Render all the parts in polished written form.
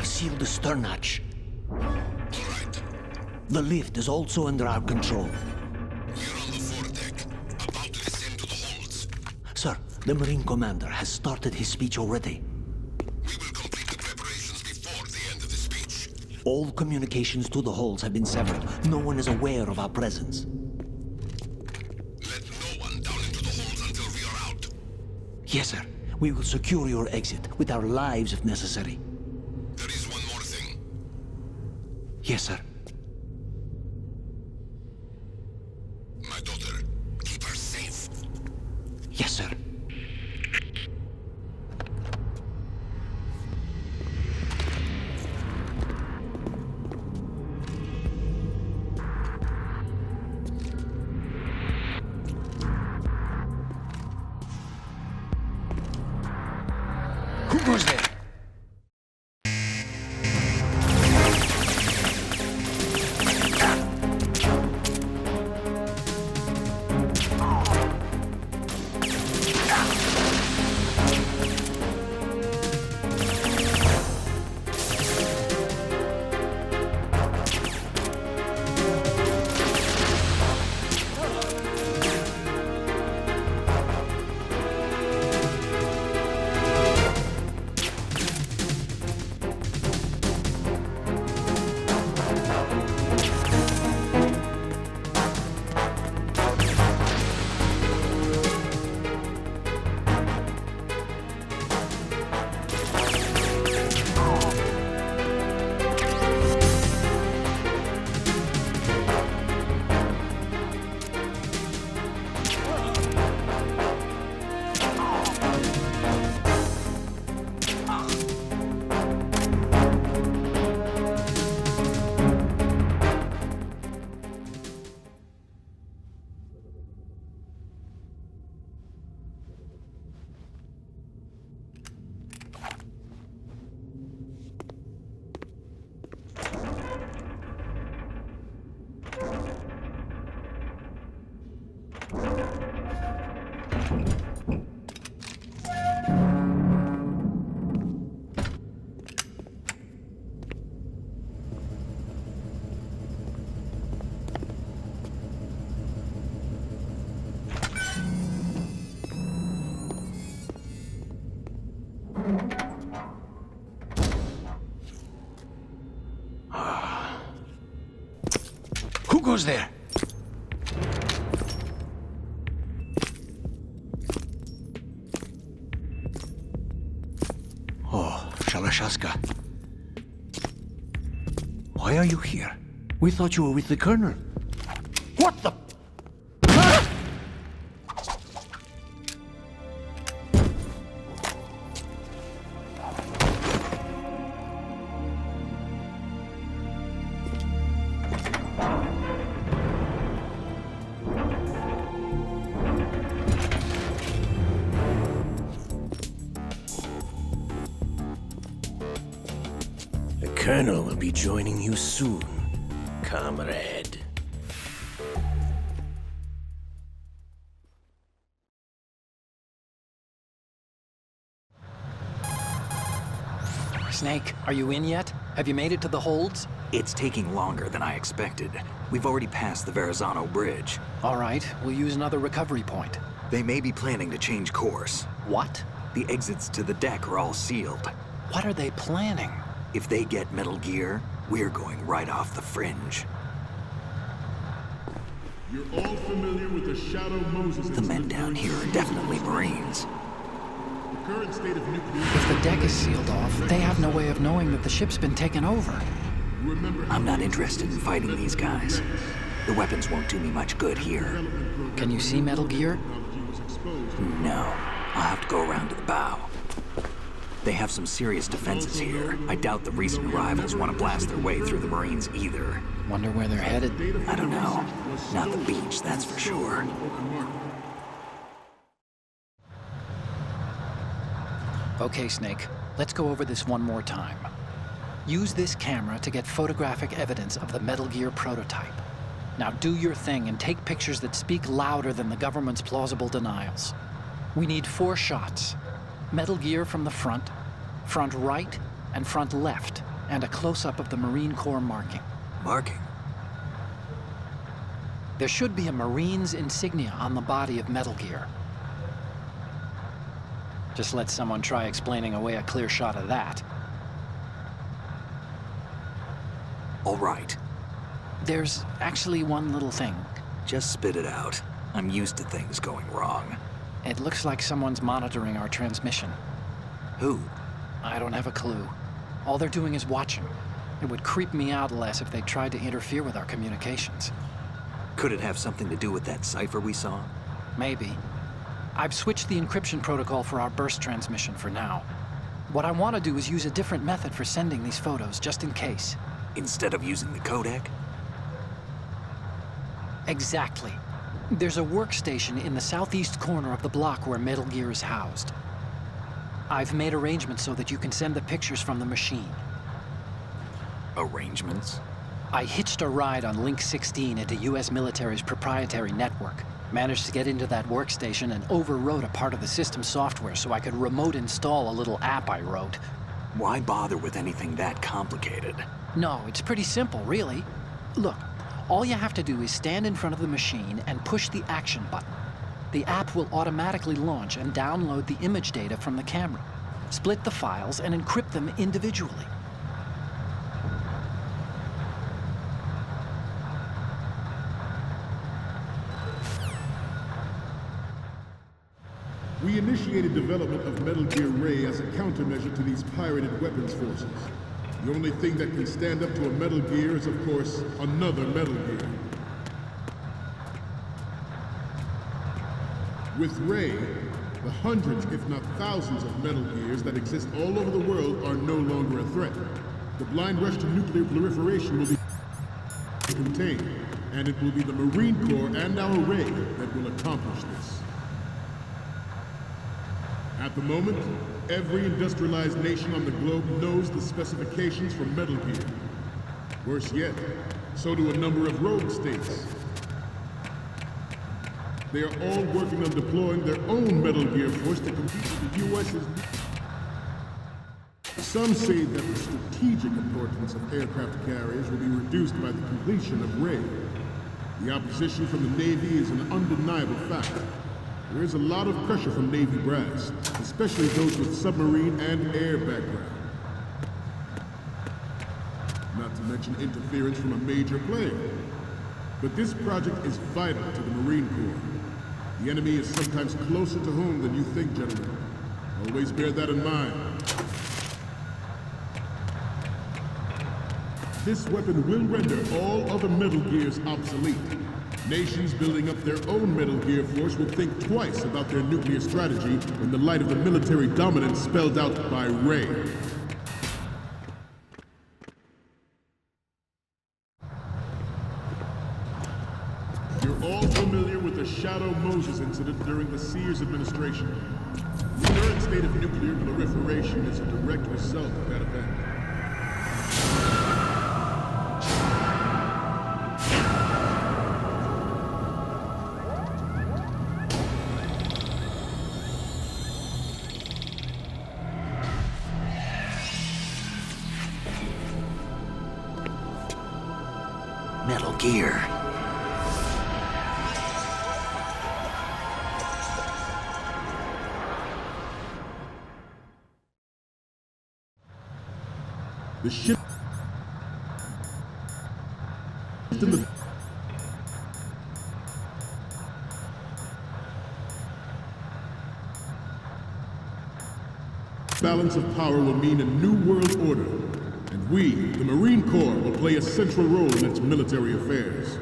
have sealed the stern hatch. All right. The lift is also under our control. We're on the foredeck, about to descend to the holds. Sir, the Marine Commander has started his speech already. We will complete the preparations before the end of the speech. All communications to the holds have been severed. No one is aware of our presence. Let no one down into the holds until we are out. Yes, sir. We will secure your exit with our lives if necessary. There is one more thing. Yes, sir. My daughter, keep her safe. Yes, sir. Who goes there? Who goes there? Oh, Shalashaska. Why are you here? We thought you were with the Colonel. What the... The Colonel will be joining you soon, comrade. Snake, are you in yet? Have you made it to the holds? It's taking longer than I expected. We've already passed the Verrazano Bridge. All right, we'll use another recovery point. They may be planning to change course. What? The exits to the deck are all sealed. What are they planning? If they get Metal Gear, we're going right off the fringe. You're all familiar with the Shadow Moses The men down here are definitely Marines. The current state of nuclear... If the deck is sealed off, they have no way of knowing that the ship's been taken over. Remember, I'm not interested in fighting these guys. The weapons won't do me much good here. Can you see Metal Gear? No, I'll have to go around to the bow. They have some serious defenses here. I doubt the recent arrivals want to blast their way through the Marines either. Wonder where they're headed. I don't know. Not the beach, that's for sure. Okay, Snake, let's go over this one more time. Use this camera to get photographic evidence of the Metal Gear prototype. Now do your thing and take pictures that speak louder than the government's plausible denials. We need 4 shots. Metal Gear from the front right, and front left. and a close-up of the Marine Corps marking. Marking? There should be a Marine's insignia on the body of Metal Gear. Just let someone try explaining away a clear shot of that. All right. There's actually one little thing. Just spit it out. I'm used to things going wrong. It looks like someone's monitoring our transmission. Who? I don't have a clue. All they're doing is watching. It would creep me out less if they tried to interfere with our communications. Could it have something to do with that cipher we saw? Maybe. I've switched the encryption protocol for our burst transmission for now. What I want to do is use a different method for sending these photos, just in case. Instead of using the codec? Exactly. There's a workstation in the southeast corner of the block where Metal Gear is housed. I've made arrangements so that you can send the pictures from the machine. Arrangements? I hitched a ride on Link 16 into US military's proprietary network. Managed to get into that workstation and overwrote a part of the system software so I could remote install a little app I wrote. Why bother with anything that complicated? No, it's pretty simple, really. Look, all you have to do is stand in front of the machine and push the action button. The app will automatically launch and download the image data from the camera, split the files, and encrypt them individually. We initiated development of Metal Gear Ray as a countermeasure to these pirated weapons forces. The only thing that can stand up to a Metal Gear is, of course, another Metal Gear. With Ray, the hundreds, if not thousands, of Metal Gears that exist all over the world are no longer a threat. The blind rush to nuclear proliferation will be contained, and it will be the Marine Corps and our Ray that will accomplish this. At the moment, every industrialized nation on the globe knows the specifications for Metal Gear. Worse yet, so do a number of rogue states. They are all working on deploying their own Metal Gear force to compete with the U.S.'s. Some say that the strategic importance of aircraft carriers will be reduced by the completion of Ray. The opposition from the Navy is an undeniable fact. There is a lot of pressure from Navy brass, especially those with submarine and air background. Not to mention interference from a major player. But this project is vital to the Marine Corps. The enemy is sometimes closer to home than you think, gentlemen. Always bear that in mind. This weapon will render all other Metal Gears obsolete. Nations building up their own Metal Gear force will think twice about their nuclear strategy in the light of the military dominance spelled out by Ray. You're all familiar with the Shadow Moses incident during the Sears administration. The current state of nuclear proliferation is a direct result of that event. Metal Gear. The ship in the balance of power will mean a new world order, and we, the Marine Corps, will play a central role in its military affairs.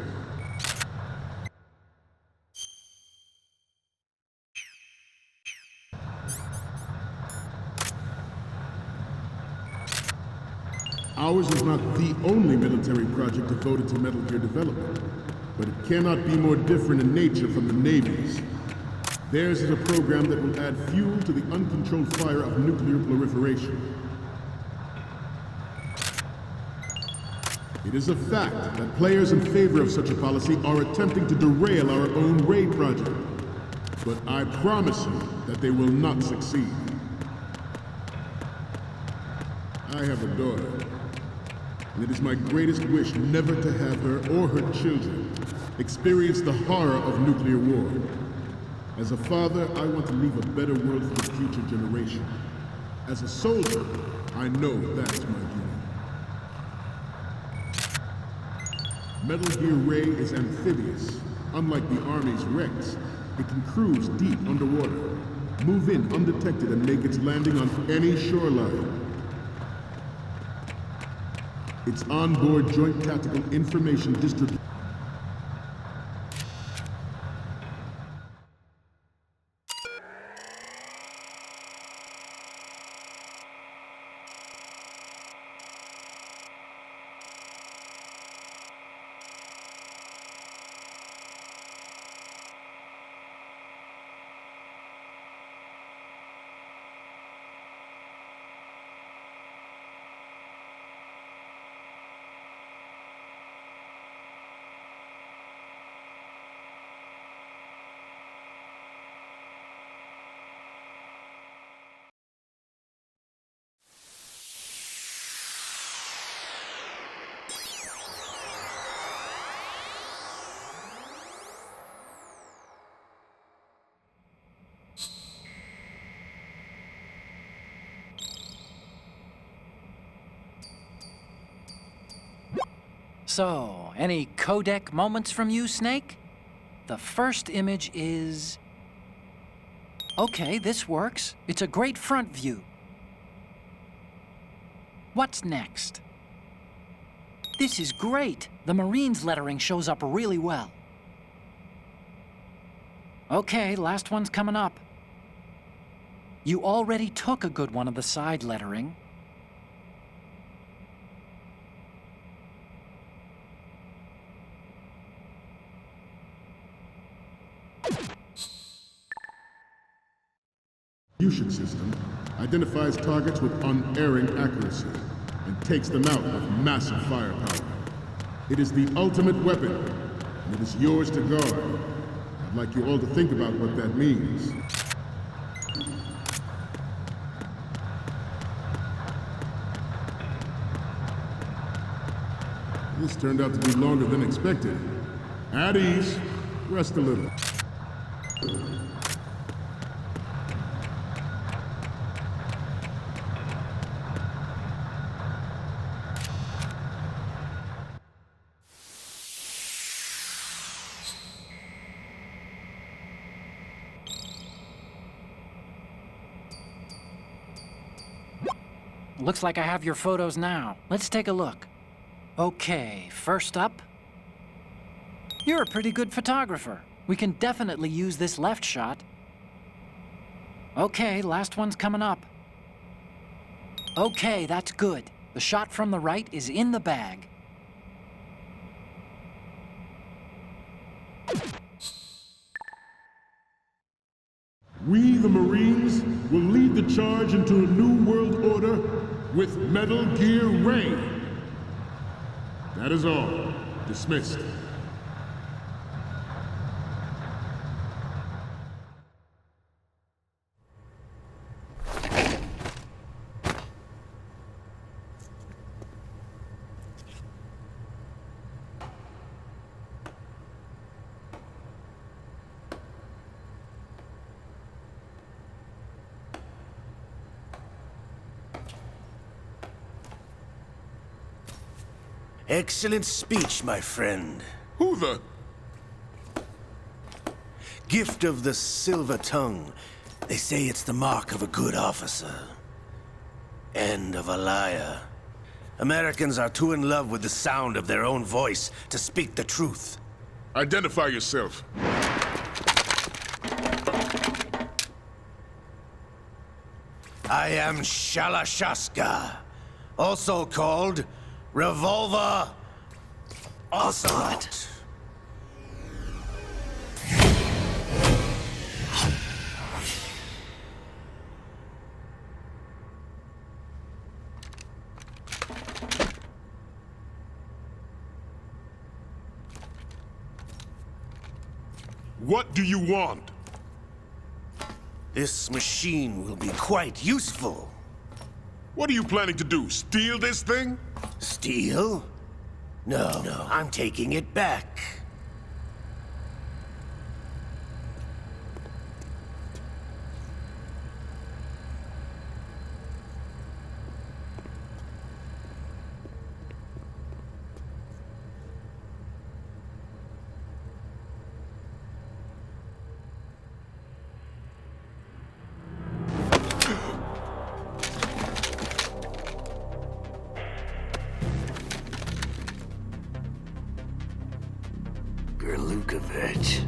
Ours is not the only military project devoted to Metal Gear development, but it cannot be more different in nature from the Navy's. Theirs is a program that will add fuel to the uncontrolled fire of nuclear proliferation. It is a fact that players in favor of such a policy are attempting to derail our own Ray project. But I promise you that they will not succeed. I have a daughter. and it is my greatest wish never to have her or her children experience the horror of nuclear war. As a father, I want to leave a better world for the future generation. As a soldier, I know that's my duty. Metal Gear Ray is amphibious. Unlike the Army's Rex, it can cruise deep underwater, move in undetected, and make its landing on any shoreline. Its onboard Joint Tactical Information Distribution. So, any codec moments from you, Snake? The first image is... Okay, this works. It's a great front view. What's next? This is great. The Marines lettering shows up really well. Okay, last one's coming up. You already took a good one of the side lettering. Distribution system identifies targets with unerring accuracy and takes them out with massive firepower. It is the ultimate weapon, and it is yours to guard. I'd like you all to think about what that means. This turned out to be longer than expected. At ease. Rest a little. Looks like I have your photos now. Let's take a look. Okay, first up. You're a pretty good photographer. We can definitely use this left shot. Okay, last one's coming up. Okay, that's good. The shot from the right is in the bag. We, the Marines, will lead the charge into a new world order with Metal Gear Ray. That is all. Dismissed. Excellent speech, my friend. Who the... Gift of the silver tongue. They say it's the mark of a good officer. And of a liar. Americans are too in love with the sound of their own voice to speak the truth. Identify yourself. I am Shalashaska, also called Revolver Ocelot. What do you want? This machine will be quite useful. What are you planning to do? Steal this thing? Steal? No, I'm taking it back. Gerlukovich.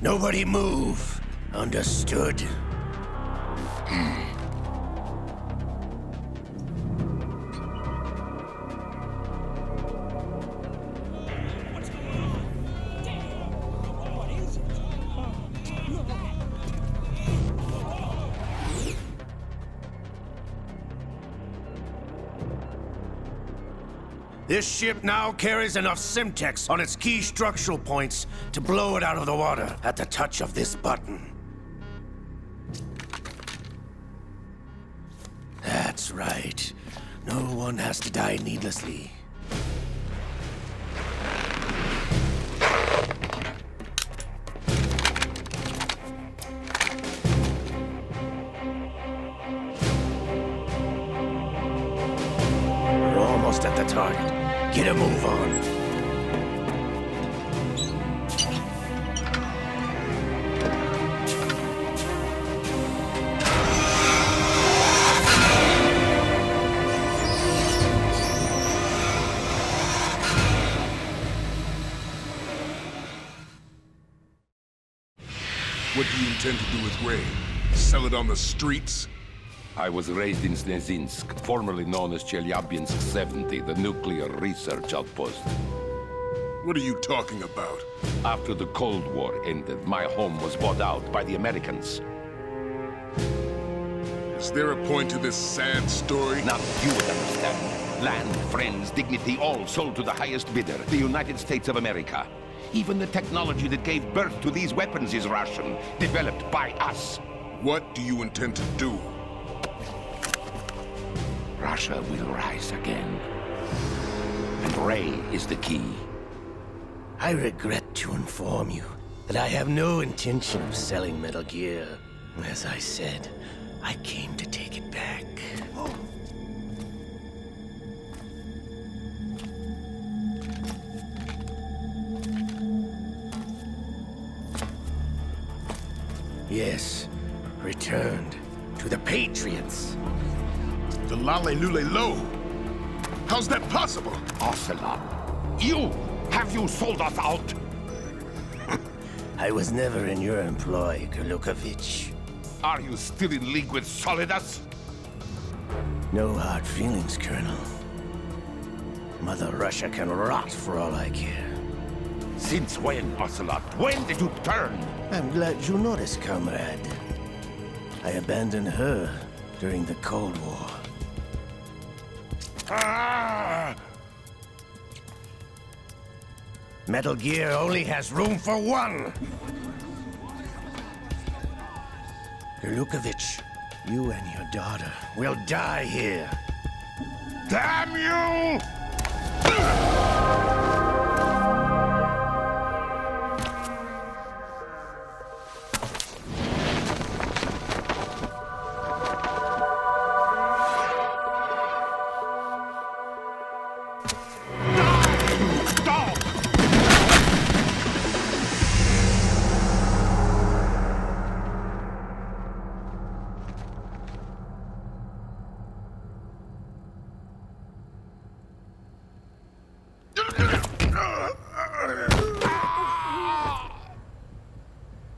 Nobody move. Understood? This ship now carries enough Simtex on its key structural points to blow it out of the water at the touch of this button. That's right. No one has to die needlessly. We're almost at the target. Get a move on. What do you intend to do with Ray? Sell it on the streets? I was raised in Snezinsk, formerly known as Chelyabinsk 70, the nuclear research outpost. What are you talking about? After the Cold War ended, my home was bought out by the Americans. Is there a point to this sad story? Now you would understand. Land, friends, dignity, all sold to the highest bidder, the United States of America. Even the technology that gave birth to these weapons is Russian, developed by us. What do you intend to do? Russia will rise again. And Ray is the key. I regret to inform you that I have no intention of selling Metal Gear. As I said, I came to take it back. Yes, returned to the Patriots. The Lale Lule Lo? How's that possible? Ocelot, have you sold us out? I was never in your employ, Gerlukovich. Are you still in league with Solidus? No hard feelings, Colonel. Mother Russia can rot for all I care. Since when, Ocelot? When did you turn? I'm glad you noticed, comrade. I abandoned her during the Cold War. Ah! Metal Gear only has room for one! Gerlukovich, you and your daughter will die here. Damn you!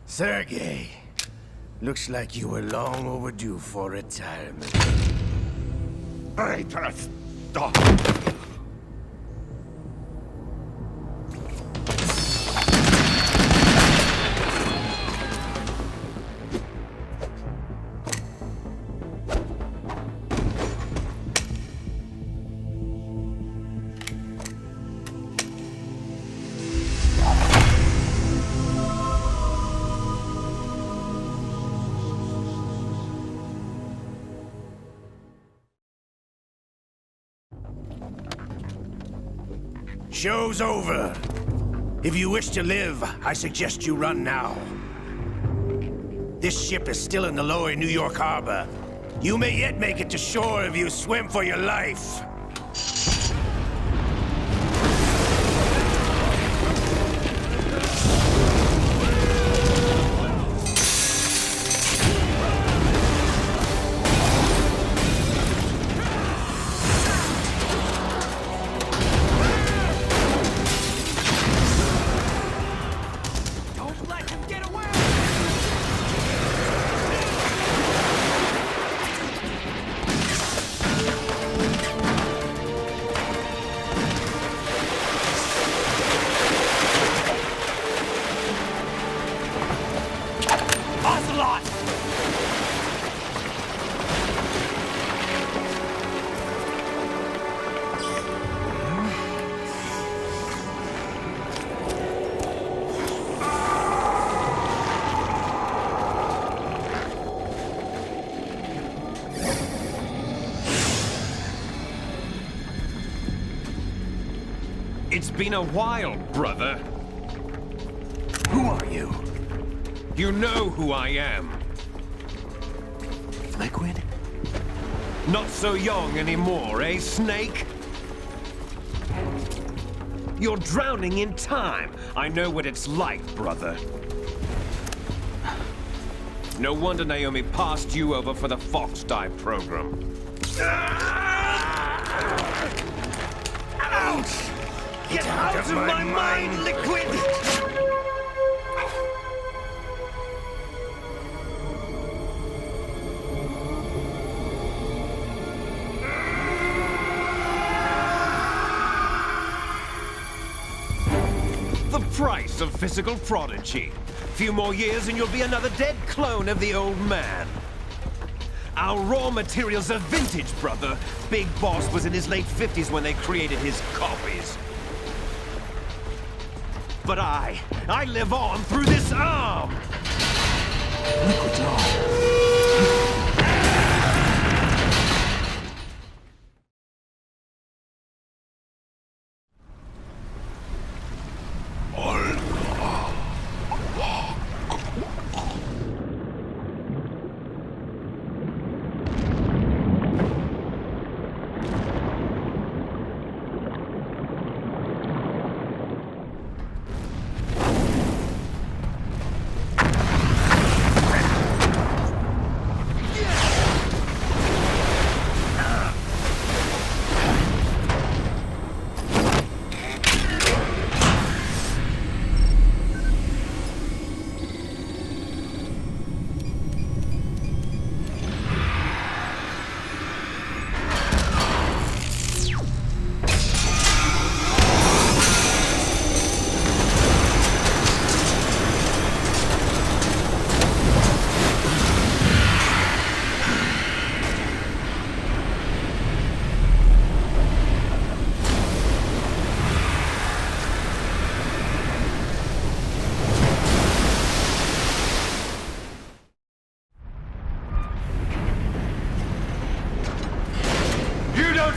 Sergei, looks like you were long overdue for retirement. Traitorous dog! Show's over. If you wish to live, I suggest you run now. This ship is still in the lower New York harbor. You may yet make it to shore if you swim for your life. It's been a while, brother. Who are you? You know who I am. Liquid? Not so young anymore, eh, Snake? You're drowning in time. I know what it's like, brother. No wonder Naomi passed you over for the Fox Dive program. Ouch! Get out of my mind, Liquid! The price of physical prodigy. Few more years and you'll be another dead clone of the old man. Our raw materials are vintage, brother. Big Boss was in his late 50s when they created his copies. But I live on through this arm! Liquid's on.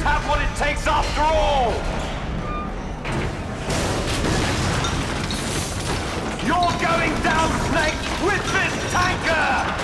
Have what it takes after all! You're going down, Snake, with this tanker!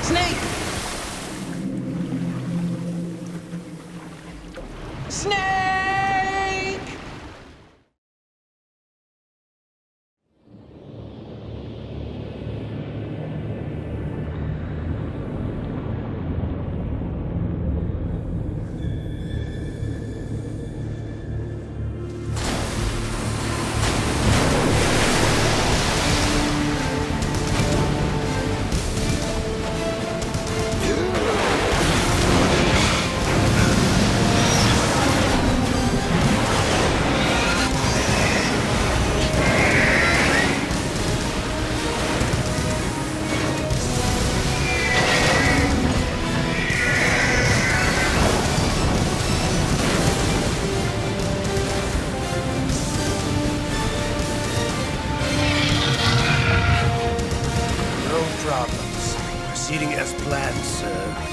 Snake! Snake! No problems. Proceeding as planned, sir.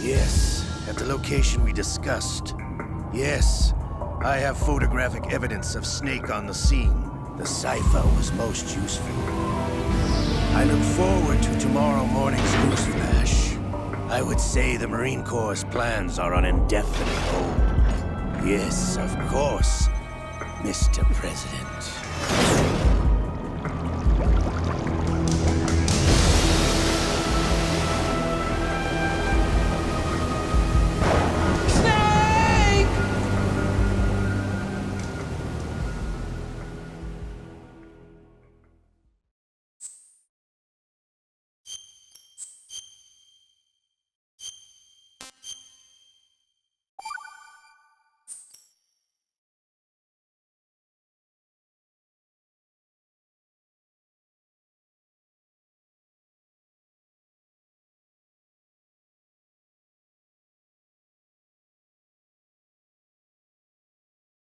Yes, at the location we discussed. Yes, I have photographic evidence of Snake on the scene. The cipher was most useful. I look forward to tomorrow morning's newsflash. I would say the Marine Corps' plans are on indefinite hold. Yes, of course, Mr. President.